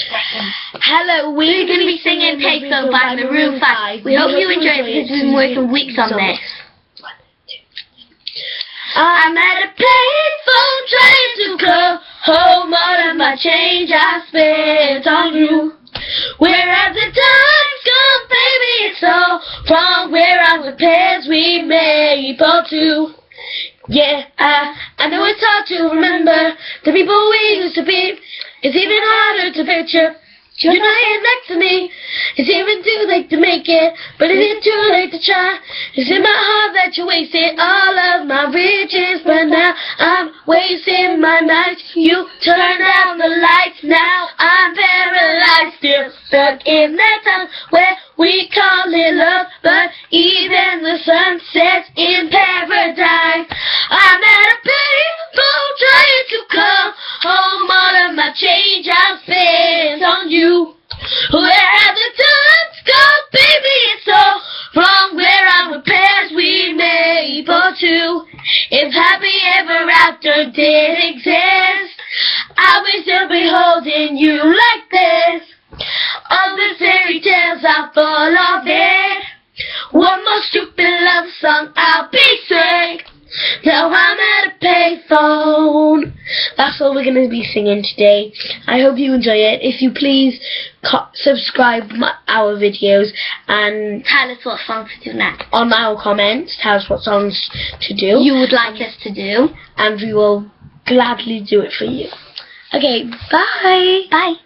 Hello, we're going to be singing Payphone by Maroon 5. We hope you enjoy it because we've been working weeks on this. I'm at a payphone trying to call home all of my change I spent on you. Whereas the time's gone, baby, it's all from where our repairs we made for two. Yeah, I know it's hard to remember the people we used to be. It's even harder to picture you're not here next to me. It's even too late to make it, but it isn't too late to try. It's in my heart that you wasted all of my riches, but now I'm wasting my nights. You turn down the lights, now I'm paralyzed, still stuck in that time where we call it love, but even the sun sets in paradise. I'm at a payphone trying to call home all of my change I spent on you. Where the time's gone, baby, it's all from where our repairs we made for two. If happy ever after did exist, I wish still be holding you like this. All the fairy tales are full of it. One more stupid love song, I'll be sick. Now I'm at a payphone. That's all we're going to be singing today. I hope you enjoy it. If you please subscribe our videos and tell us what songs to do next. On our comments, tell us what songs to do. You would like us to do. And we will gladly do it for you. Okay, bye. Bye.